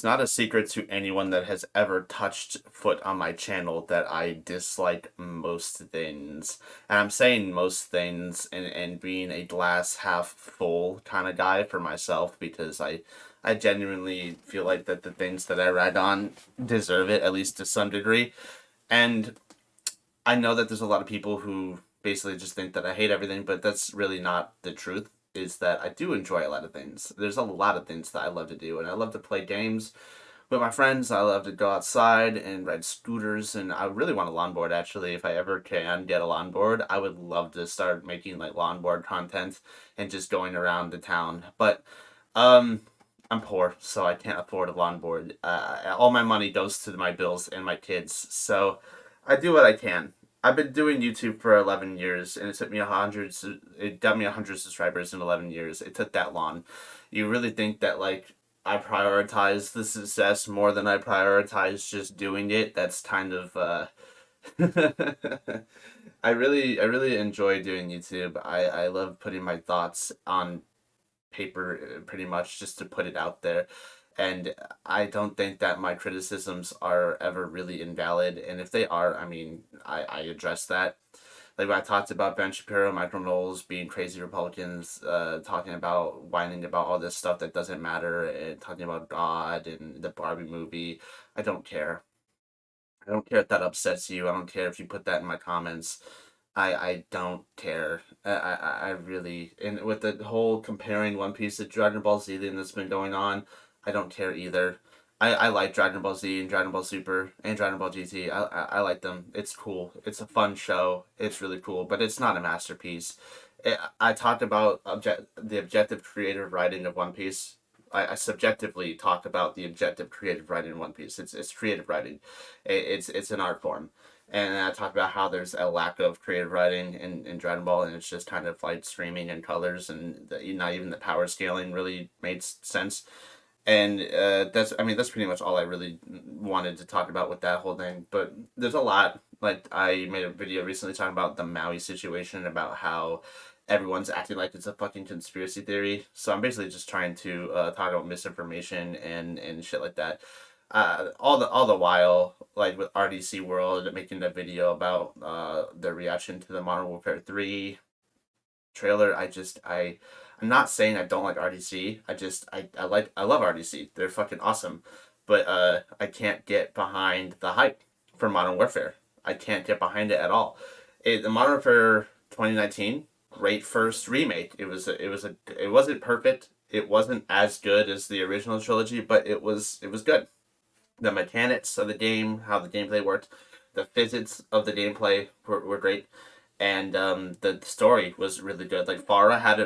It's not a secret to anyone that has ever touched foot on my channel that I dislike most things. And I'm saying most things and being a glass half full kind of guy for myself because I genuinely feel like that the things that I rag on deserve it, at least to some degree. And I know that there's a lot of people who basically just think that I hate everything, but that's really not the truth. Is that I do enjoy a lot of things. There's a lot of things that I love to do, and I love to play games with my friends. I love to go outside and ride scooters, and I really want a longboard actually. If I ever can get a longboard, I would love to start making like longboard content and just going around the town. But um, I'm poor, so I can't afford a longboard. All my money goes to my bills and my kids, so I do what I can. I've been doing YouTube for 11 years, and it took me a hundred. It got me 100 subscribers in 11 years. It took that long. You really think that like I prioritize the success more than I prioritize just doing it? That's kind of I really enjoy doing YouTube. I love putting my thoughts on paper pretty much just to put it out there. And I don't think that my criticisms are ever really invalid. And if they are, I mean, I address that. Like when I talked about Ben Shapiro, Michael Knowles being crazy Republicans, talking about whining about all this stuff that doesn't matter, and talking about God and the Barbie movie. I don't care. I don't care if that upsets you. I don't care if you put that in my comments. I don't care. I really, and with the whole comparing One Piece to Dragon Ball Z thing that's been going on, I don't care either. I like Dragon Ball Z and Dragon Ball Super and Dragon Ball GT. I like them. It's cool. It's a fun show. It's really cool, but it's not a masterpiece. I talked about the objective creative writing of One Piece. I subjectively talk about the objective creative writing in One Piece. It's creative writing. It's an art form. And I talk about how there's a lack of creative writing in Dragon Ball, and it's just kind of like streaming and colors, and not even the power scaling really made sense. And that's, I mean, that's pretty much all I really wanted to talk about with that whole thing. But there's a lot. Like I made a video recently talking about the Maui situation, about how everyone's acting like it's a fucking conspiracy theory. So I'm basically just trying to talk about misinformation and shit like that. All the while, like with RDC World making that video about their reaction to the Modern Warfare 3 trailer. I'm not saying I don't like RDC. I love RDC. They're fucking awesome. But I can't get behind the hype for Modern Warfare. I can't get behind it at all. The Modern Warfare 2019, great first remake. It wasn't perfect. It wasn't as good as the original trilogy, but it was good. The mechanics of the game, how the gameplay worked, the physics of the gameplay were great, and the story was really good. Like Farah had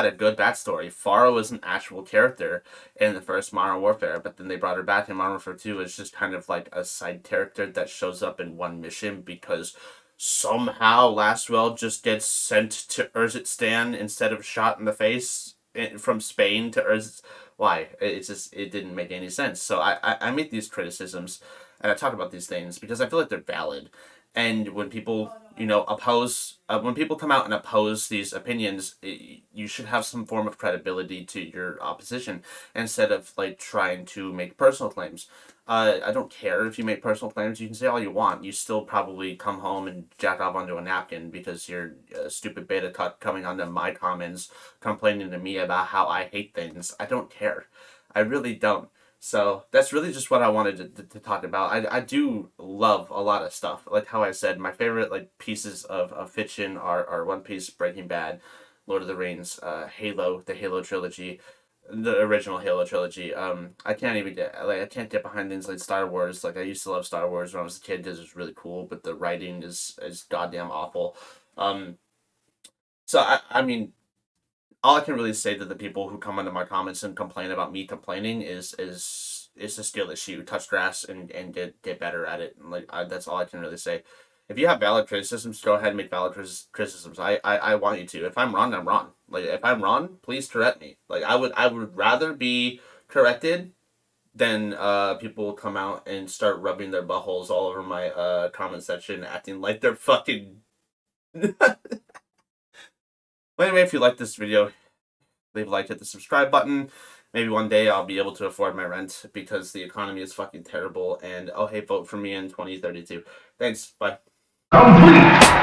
a good backstory. Farah was an actual character in the first Modern Warfare, but then they brought her back in Modern Warfare 2 as just kind of like a side character that shows up in one mission because somehow Lastwell just gets sent to Urzikstan instead of shot in the face from Spain to Urzikstan. Why? It didn't make any sense. So I make these criticisms and I talk about these things because I feel like they're valid. And when people, oppose, when people come out and oppose these opinions, you should have some form of credibility to your opposition instead of like trying to make personal claims. I don't care if you make personal claims. You can say all you want. You still probably come home and jack off onto a napkin because you're a stupid beta cut coming onto my comments complaining to me about how I hate things. I don't care. I really don't. So that's really just what I wanted to talk about. I do love a lot of stuff. Like how I said, my favorite like pieces of fiction are One Piece, Breaking Bad, Lord of the Rings, Halo, the Halo trilogy, the original Halo trilogy. I can't get behind things like Star Wars. Like I used to love Star Wars when I was a kid because it was really cool, but the writing is goddamn awful. Um, so I mean, all I can really say to the people who come into my comments and complain about me complaining is a skill issue. Touch grass and get better at it. Like that's all I can really say. If you have valid criticisms, go ahead and make valid criticisms. I want you to. If I'm wrong, I'm wrong. Like if I'm wrong, please correct me. Like I would rather be corrected than people come out and start rubbing their buttholes all over my comment section, acting like they're fucking. But anyway, if you like this video, leave a like, hit the subscribe button, maybe one day I'll be able to afford my rent because the economy is fucking terrible. And oh, hey, vote for me in 2032. Thanks. Bye. Complete.